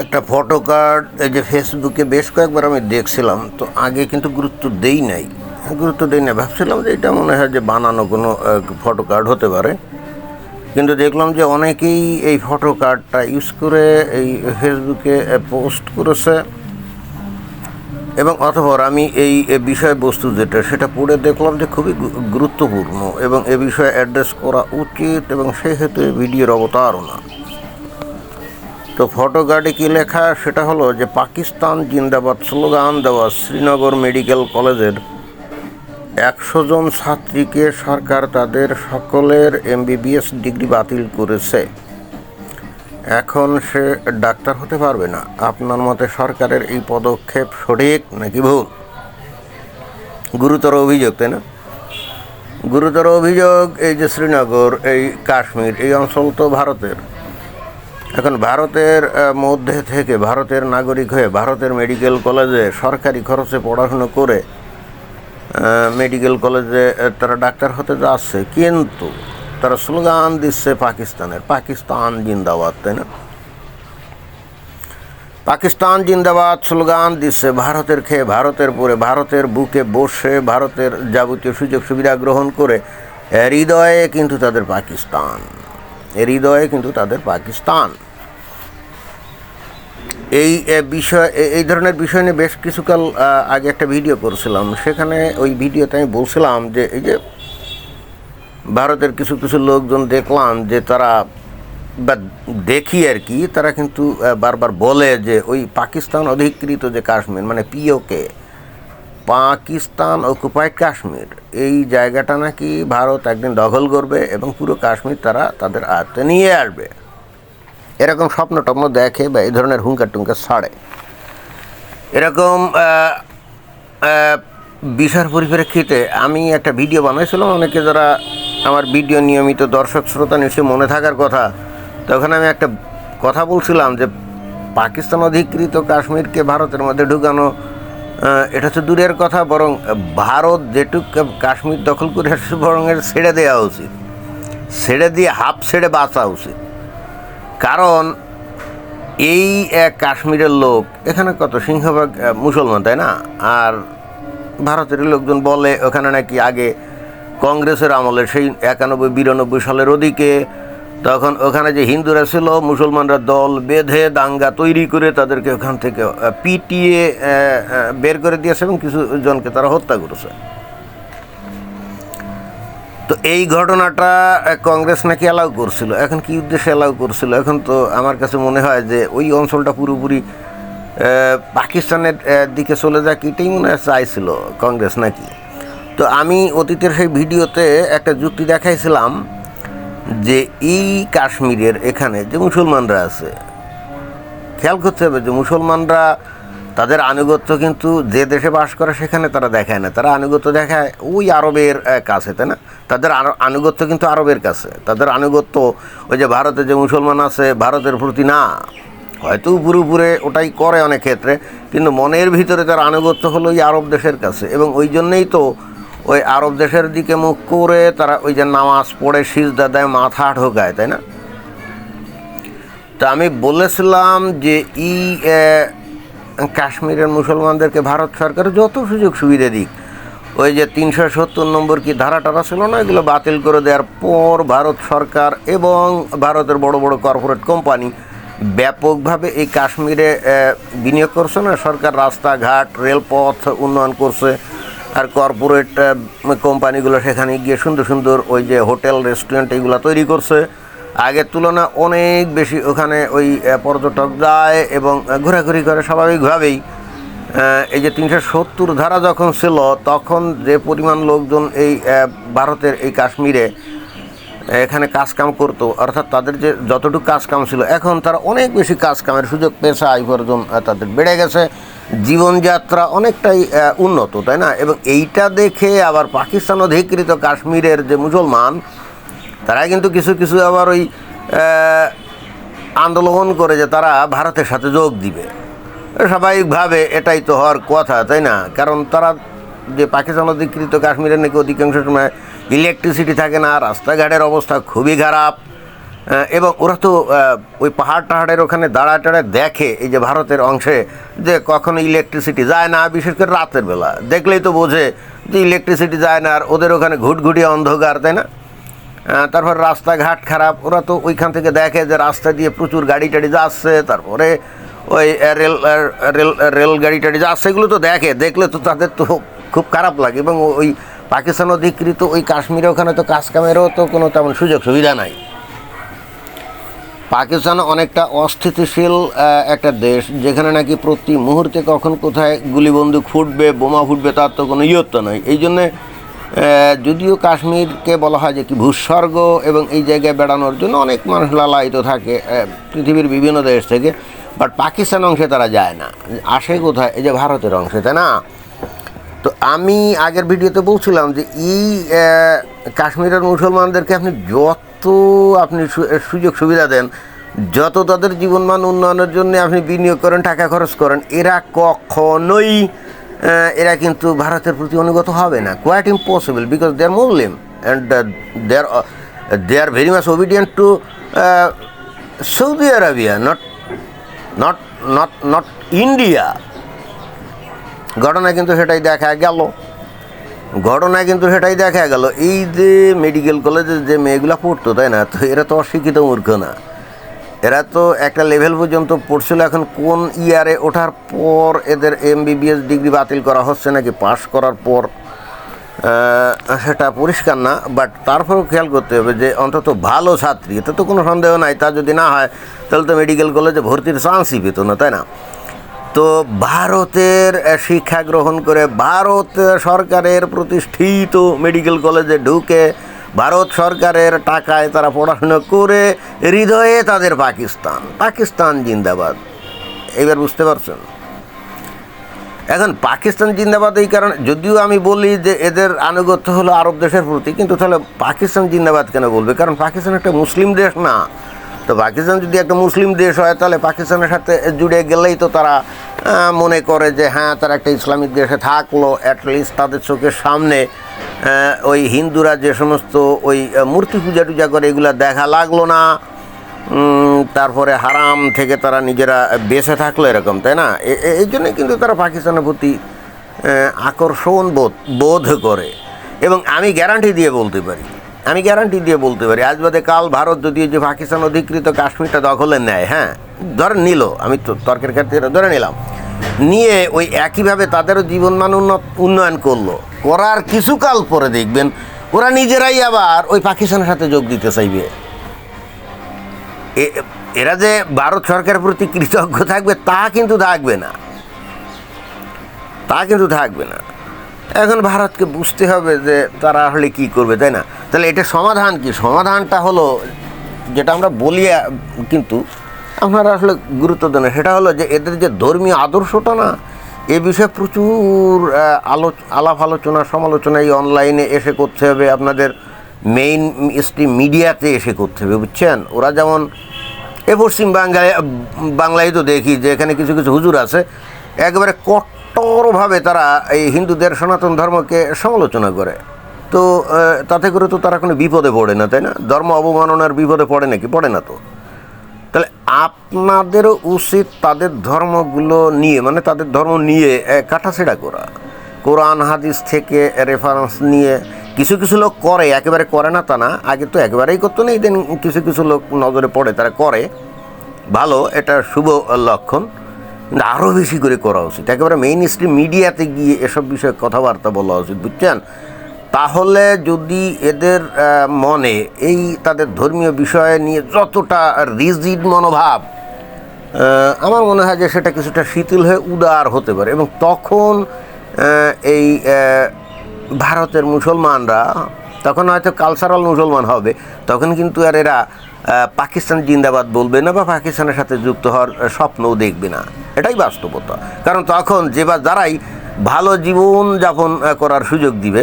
একটা photo card এই যে ফেসবুকে বেশ কয়েকবার আমি দেখছিলাম, তো আগে কিন্তু গুরুত্ব দেই নাই, ভাবছিলাম যে এটা মনে হয় যে বানানো কোনো ফটো কার্ড হতে পারে। কিন্তু দেখলাম যে অনেকেই এই ফটো কার্ডটা ইউজ করে এই ফেসবুকে পোস্ট করেছে, এবং অতঃপর আমি এই বিষয়বস্তু যেটা সেটা পড়ে দেখলাম যে খুবই গুরুত্বপূর্ণ এবং এ বিষয়ে অ্যাড্রেস করা উচিত, এবং সেই হেতু ভিডিওর অবতারণা। তো ফটো কার্ডে কী লেখা সেটা হলো যে পাকিস্তান জিন্দাবাদ স্লোগান দেওয়া শ্রীনগর মেডিকেল কলেজের 100 জন ছাত্রীকে সরকার তাদের সকলের MBBS ডিগ্রি বাতিল করেছে। এখন সে ডাক্তার হতে পারবে না। আপনার মতে সরকারের এই পদক্ষেপ সঠিক নাকি ভুল? গুরুতর অভিযোগ, তাই না? গুরুতর অভিযোগ। এই যে শ্রীনগর, এই কাশ্মীর, এই অঞ্চল তো ভারতের। এখন ভারতের মধ্যে থেকে ভারতের নাগরিক হয়ে ভারতের মেডিকেল কলেজে সরকারি খরচে পড়াশুনো করে মেডিকেল কলেজে তারা ডাক্তার হতে যাচ্ছে, কিন্তু তারা স্লোগান দিচ্ছে পাকিস্তান জিন্দাবাদ, তাই না? পাকিস্তান জিন্দাবাদ স্লোগান দিচ্ছে, ভারতের খেয়ে ভারতের পরে ভারতের বুকে বসে ভারতের যাবতীয় সুযোগ সুবিধা গ্রহণ করে হৃদয়ে কিন্তু তাদের পাকিস্তান। এই ধরনের বিষয় নিয়ে বেশ কিছুকাল আগে একটা ভিডিও করছিলাম। সেখানে ওই ভিডিওতে আমি বলছিলাম যে এই যে ভারতের কিছু লোকজন দেখলাম যে তারা দেখি আর কি, তারা কিন্তু বারবার বলে যে ওই পাকিস্তান অধিকৃত যে কাশ্মীর, মানে POK, পাকিস্তান অকুপাইড কাশ্মীর, এই জায়গাটা নাকি ভারত একদিন দখল করবে এবং পুরো কাশ্মীর তারা তাদের আয়ত্তে নিয়ে আসবে, এরকম স্বপ্ন টপ্ন দেখে বা এই ধরনের হুঙ্কার টুঙ্কার ছাড়ে। এরকম বিষয়ের পরিপ্রেক্ষিতে আমি একটা ভিডিও বানাইছিলাম। অনেকে যারা আমার ভিডিও নিয়মিত দর্শক শ্রোতা নিশ্চয়ই মনে থাকার কথা। তো ওখানে আমি একটা কথা বলছিলাম যে পাকিস্তান অধিকৃত কাশ্মীরকে ভারতের মধ্যে ঢুকানো এটা তো দূরের কথা, বরং ভারত যেটুক কাশ্মীর দখল করে আসছে বরং এর ছেড়ে দেওয়া উচিত, ছেড়ে দিয়ে হাফ ছেড়ে বাঁচা উচিত। কারণ এই কাশ্মীরের লোক এখানে কত সিংহভাগ মুসলমান, তাই না? আর ভারতের লোকজন বলে ওখানে নাকি আগে কংগ্রেসের আমলে সেই 91-92 সালের ওদিকে, তখন ওখানে যে হিন্দুরা ছিল, মুসলমানরা দল বেঁধে দাঙ্গা তৈরি করে তাদেরকে ওখান থেকে পিটিয়ে বের করে দিয়েছে এবং কিছু জনকে তারা হত্যা করেছে। তো এই ঘটনাটা কংগ্রেস নাকি অ্যালাউ করছিল। এখন কি উদ্দেশ্যে অ্যালাউ করছিল? এখন তো আমার কাছে মনে হয় যে ওই অঞ্চলটা পুরোপুরি পাকিস্তানের দিকে চলে যাক, এটাই মনে হয় চাইছিল কংগ্রেস নাকি। তো আমি অতীতের সেই ভিডিওতে একটা যুক্তি দেখাইছিলাম যে এই কাশ্মীরের এখানে যে মুসলমানরা আছে, খেয়াল করতে হবে যে মুসলমানরা তাদের আনুগত্য কিন্তু যে দেশে বাস করে সেখানে তারা দেখায় না, তারা আনুগত্য দেখায় ওই আরবের কাছে, তাই না? তাদের আনুগত্য কিন্তু আরবের কাছে, তাদের আনুগত্য ওই যে ভারতে যে মুসলমান আছে ভারতের প্রতি না, হয়তো উপরে ওটাই করে অনেক ক্ষেত্রে, কিন্তু মনের ভিতরে তার আনুগত্য হলো ওই আরব দেশের কাছে। এবং ওই জন্যেই তো ওই আরব দেশের দিকে মুখ করে তারা ওই যে নামাজ পড়ে সিজদা দেয়, মাথা ঢোকায়, তাই না? তা আমি বলেছিলাম যে এই কাশ্মীরের মুসলমানদেরকে ভারত সরকার যত সুযোগ সুবিধা দিক, ওই যে 370 নম্বর কি ধারা ছিল না, এগুলো বাতিল করে দেওয়ার পর ভারত সরকার এবং ভারতের বড় বড় কর্পোরেট কোম্পানি ব্যাপকভাবে এই কাশ্মীরে বিনিয়োগ করছে না। সরকার রাস্তাঘাট রেলপথ উন্নয়ন করছে, আর কর্পোরেট কোম্পানিগুলো সেখানে গিয়ে সুন্দর ওই যে হোটেল রেস্টুরেন্ট এইগুলো তৈরি করছে। আগের তুলনা অনেক বেশি ওখানে ওই পর্যটক যায় এবং ঘোরাঘুরি করে স্বাভাবিকভাবেই। এই যে 370 ধারা যখন ছিল তখন যে পরিমাণ লোকজন এই ভারতের এই কাশ্মীরে এখানে কাজকাম করতো, অর্থাৎ তাদের যে যতটুকু কাজকাম ছিল, এখন তারা অনেক বেশি কাজকামের সুযোগ পেয়েছে, আয় উপার্জন তাদের বেড়ে গেছে, জীবনযাত্রা অনেকটাই উন্নত, তাই না? এবং এইটা দেখে আবার পাকিস্তান অধিকৃত কাশ্মীরের যে মুসলমান তারা কিন্তু কিছু আবার ওই আন্দোলন করে যে তারা ভারতের সাথে যোগ দিবে। স্বাভাবিকভাবে এটাই তো হওয়ার কথা, তাই না? কারণ তারা যে পাকিস্তান অধিকৃত কাশ্মীরের নাকি অধিকাংশ সময় ইলেকট্রিসিটি থাকে না, রাস্তাঘাটের অবস্থা খুবই খারাপ, এবং ওরা তো ওই পাহাড়ের ওখানে দাঁড়ায় দেখে এই যে ভারতের অংশে যে কখনো ইলেকট্রিসিটি যায় না, বিশেষ করে রাতের বেলা দেখলেই তো বোঝে যে ইলেকট্রিসিটি যায় না, আর ওদের ওখানে ঘুটঘুটিয়ে অন্ধকার, তাই না? তারপর রাস্তাঘাট খারাপ, ওরা তো ওইখান থেকে দেখে যে রাস্তা দিয়ে প্রচুর গাড়ি টাড়ি যাচ্ছে, তারপরে ওই রেল গাড়ি টাড়ি যাচ্ছে, এগুলো তো দেখলে তো তাদের তো খুব খারাপ লাগে। এবং ওই পাকিস্তান অধিকৃত ওই কাশ্মীরে ওখানে তো কাজ কামেরও তো কোনো তেমন সুযোগ সুবিধা নাই। পাকিস্তান অনেকটা অস্থিতিশীল একটা দেশ, যেখানে নাকি প্রতি মুহূর্তে কখন কোথায় গুলি বন্দুক ফুটবে, বোমা ফুটবে, তার তো কোনো ইয়ত্তা নয়। এই জন্যে যদিও কাশ্মীরকে বলা হয় যে কি ভূস্বর্গ, এবং এই জায়গায় বেড়ানোর জন্য অনেক মানুষ লালায়িত থাকে পৃথিবীর বিভিন্ন দেশ থেকে, বাট পাকিস্তান অংশে তারা যায় না, আসে কোথায়? এই যে ভারতের অংশে, তাই না? তো আমি আগের ভিডিওতে বলছিলাম যে এই কাশ্মীরের মুসলমানদেরকে আপনি সুযোগ সুবিধা দেন, যত তাদের জীবনমান উন্নয়নের জন্য আপনি বিনিয়োগ করেন, টাকা খরচ করেন, এরা কিন্তু ভারতের প্রতি অনুগত হবে না। Quite impossible, because they are Muslim and they are very much obedient to Saudi Arabia, not India. ঘটনায় কিন্তু সেটাই দেখা গেল। এই যে মেডিকেল কলেজে যে মেয়েগুলো পড়তো, তাই না, তো এরা তো অশিক্ষিত মূর্খ না, এরা তো একটা লেভেল পর্যন্ত পড়ছিল। এখন কোন ইয়ারে ওঠার পর এদের MBBS ডিগ্রি বাতিল করা হচ্ছে নাকি পাশ করার পর, সেটা পরিষ্কার না। বাট তারপরেও খেয়াল করতে হবে যে অন্তত ভালো ছাত্রী, এতে তো কোনো সন্দেহ নাই। তা যদি না হয় তাহলে তো মেডিকেল কলেজে ভর্তির চান্সই পেত না, তাই না? তো ভারতের শিক্ষা গ্রহণ করে ভারত সরকারের প্রতিষ্ঠিত মেডিকেল কলেজে ঢুকে ভারত সরকারের টাকায় তারা পড়াশোনা করে হৃদয়ে তাদের পাকিস্তান জিন্দাবাদ। এবার বুঝতে পারছেন? এখন পাকিস্তান জিন্দাবাদ এই কারণে, যদিও আমি বলি যে এদের আনুগত্য হলো আরব দেশের প্রতি, কিন্তু তাহলে পাকিস্তান জিন্দাবাদ কেন বলবে? কারণ পাকিস্তান একটা মুসলিম দেশ না। তো পাকিস্তান যদি একটা মুসলিম দেশ হয়, তাহলে পাকিস্তানের সাথে জুড়ে গেলেই তো তারা মনে করে যে হ্যাঁ, তারা একটা ইসলামিক দেশে থাকলো, অ্যাটলিস্ট তাদের চোখের সামনে ওই হিন্দুরা যে সমস্ত ওই মূর্তি পূজা টুজা করে এগুলো দেখা লাগলো না, তারপরে হারাম থেকে তারা নিজেরা বেঁচে থাকলো, এরকম, তাই না? এই জন্যে কিন্তু তারা পাকিস্তানের প্রতি আকর্ষণ বোধ করে। এবং আমি গ্যারান্টি দিয়ে বলতে পারি আজ বাদে কাল ভারত যদি যে পাকিস্তান অধিকৃত কাশ্মীরটা দখলে নেয়, হ্যাঁ ধরে নিল, আমি তো তর্কের ক্ষেত্রে ধরে নিলাম, নিয়ে ওই একইভাবে তাদেরও জীবনমান উন্নয়ন করার কিছুকাল পরে দেখবেন ওরা নিজেরাই আবার ওই পাকিস্তানের সাথে যোগ দিতে চাইবে। এরা যে ভারত সরকারের প্রতি কৃতজ্ঞ থাকবে তা কিন্তু থাকবে না। এখন ভারতকে বুঝতে হবে যে তারা আসলে কী করবে, তাই না? তাহলে এটা সমাধান কি? সমাধানটা হলো যেটা আমরা বলি, কিন্তু আপনারা আসলে গুরুত্ব দেন, সেটা হলো যে এদের যে ধর্মীয় আদর্শটা না, এ বিষয়ে প্রচুর আলাপ আলোচনা সমালোচনা এই অনলাইনে এসে করতে হবে, আপনাদের মেইন স্ট্রিম মিডিয়াতে এসে করতে হবে, বুঝছেন? ওরা যেমন পশ্চিম বাংলায় তো দেখি যে এখানে কিছু হুজুর আছে একেবারে কট্টরভাবে তারা এই হিন্দুদের সনাতন ধর্মকে সমালোচনা করে। তো তাতে করে তো তারা কোনো বিপদে পড়ে না, তাই না? ধর্ম অবমাননার বিপদে পড়ে নাকি? পড়ে না তো। তাহলে আপনাদেরও উচিত তাদের ধর্মগুলো নিয়ে, মানে তাদের ধর্ম নিয়ে কাটাছেড়া করা, কোরআন হাদিস থেকে রেফারেন্স নিয়ে। কিছু লোক করে, একেবারে করে না তা না, আগে তো একেবারেই করতো না, দেন কিছু লোক নজরে পড়ে, তারা করে, ভালো, এটা শুভ লক্ষণ, কিন্তু আরও বেশি করে করা উচিত। একেবারে মেইন স্ট্রিম মিডিয়াতে গিয়ে এসব বিষয়ে কথাবার্তা বলা উচিত, বুঝছেন? তাহলে যদি এদের মনে এই তাদের ধর্মীয় বিষয় নিয়ে যতটা রিজিড মনোভাব, আমার মনে হয় যে সেটা কিছুটা শিথিল হয়ে উদার হতে পারে, এবং তখন এই ভারতের মুসলমানরা তখন হয়তো কালচারাল মুসলমান হবে, তখন কিন্তু আর এরা পাকিস্তান জিন্দাবাদ বলবে না বা পাকিস্তানের সাথে যুক্ত হওয়ার স্বপ্নও দেখবে না। এটাই বাস্তবতা। কারণ তখন যারাই ভালো জীবন যাপন করার সুযোগ দিবে,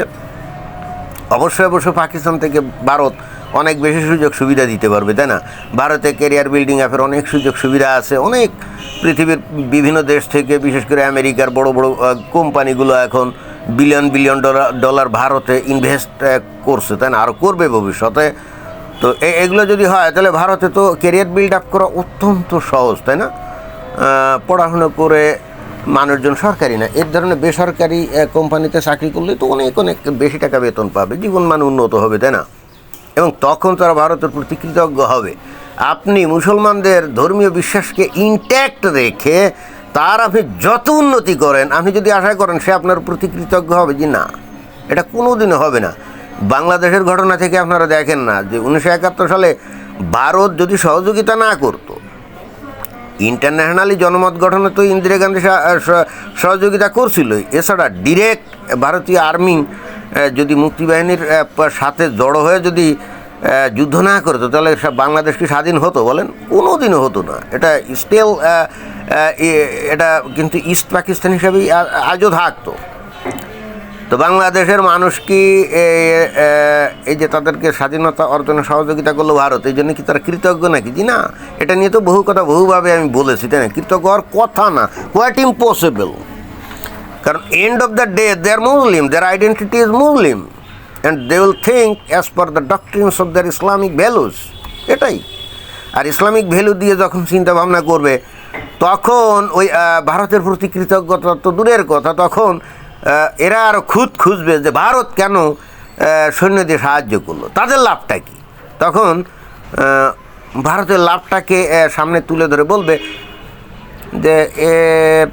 অবশ্যই পাকিস্তান থেকে ভারত অনেক বেশি সুযোগ সুবিধা দিতে পারবে, তাই না? ভারতে ক্যারিয়ার বিল্ডিং অ্যাপের অনেক সুযোগ সুবিধা আছে, অনেক পৃথিবীর বিভিন্ন দেশ থেকে, বিশেষ করে আমেরিকার বড় কোম্পানিগুলো এখন বিলিয়ন ডলার ভারতে ইনভেস্ট করছে, তাই না? আরও করবে ভবিষ্যতে। তো এগুলো যদি হয় তাহলে ভারতে তো ক্যারিয়ার বিল্ড আপ করা অত্যন্ত সহজ, তাই না? পড়াশুনো করে মানুষজন সরকারি না, এর ধরনের বেসরকারি কোম্পানিতে চাকরি করলে তো অনেক অনেক বেশি টাকা বেতন পাবে, জীবন মান উন্নত হবে, তাই না? এবং তখন তারা ভারতের প্রতি কৃতজ্ঞ হবে। আপনি মুসলমানদের ধর্মীয় বিশ্বাসকে ইনট্যাক্ট রেখে তার আপনি যত উন্নতি করেন, আপনি যদি আশা করেন সে আপনার প্রতি কৃতজ্ঞ হবে, যে না, এটা কোনো দিনও হবে না। বাংলাদেশের ঘটনা থেকে আপনারা দেখেন না যে 1971 সালে ভারত যদি সহযোগিতা না করতো, ইন্টারন্যাশনালি জনমত গঠনে তো ইন্দিরা গান্ধী সহযোগিতা করছিলই, এছাড়া ডিরেক্ট ভারতীয় আর্মি যদি মুক্তিবাহিনীর সাথে জড়ো হয়ে যদি যুদ্ধ না করতো, তাহলে বাংলাদেশ কি স্বাধীন হতো বলেন? কোনো দিনও হতো না। এটা স্টিল এটা কিন্তু ইস্ট পাকিস্তান হিসাবেই আজও থাকতো। তো বাংলাদেশের মানুষ কি এই যে তাদেরকে স্বাধীনতা অর্জনে সহযোগিতা করলো ভারত, এই জন্য কি তারা কৃতজ্ঞ নাকি? জি না, এটা নিয়ে তো বহু কথা বহুভাবে আমি বলেছি, তাই না? কৃতজ্ঞ হওয়ার কথা না, কোয়াইট ইম্পসিবল। কারণ end of the day they are Muslim, their identity is Muslim and they will think as per the doctrines of their Islamic values. এটাই। আর ইসলামিক ভ্যালু দিয়ে যখন চিন্তা ভাবনা করবে, তখন ওই ভারতের প্রতি কৃতজ্ঞতা তো দূরের কথা, তখন এরা আরও খুঁজবে যে ভারত কেন সৈন্য দিয়ে সাহায্য করলো, তাদের লাভটা কী। তখন ভারতের লাভটাকে সামনে তুলে ধরে বলবে যে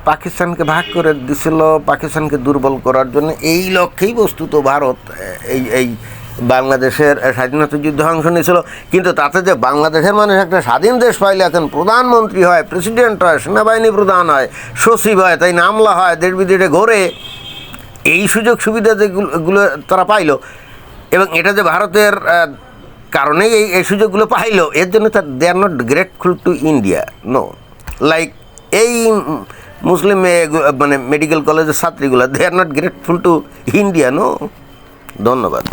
পাকিস্তানকে ভাগ করে দিছিল পাকিস্তানকে দুর্বল করার জন্য, এই লক্ষ্যেই বস্তুত ভারত এই বাংলাদেশের স্বাধীনতা যুদ্ধে অংশ নিয়েছিল। কিন্তু তাতে যে বাংলাদেশের মানুষ একটা স্বাধীন দেশ পাইলে এখন প্রধানমন্ত্রী হয়, প্রেসিডেন্ট হয়, সেনাবাহিনী প্রধান হয়, সচিব হয়, তাই নামলা হয়, দেশ বিদেশে ঘোরে, এই সুযোগ সুবিধা যেগুলো তারা পাইল, এবং এটা যে ভারতের কারণেই এই সুযোগগুলো পাইল, এর জন্য they are not grateful to India, no. Like এই মুসলিম মানে মেডিকেল কলেজের ছাত্রীগুলো, they are not grateful to India, no. ধন্যবাদ।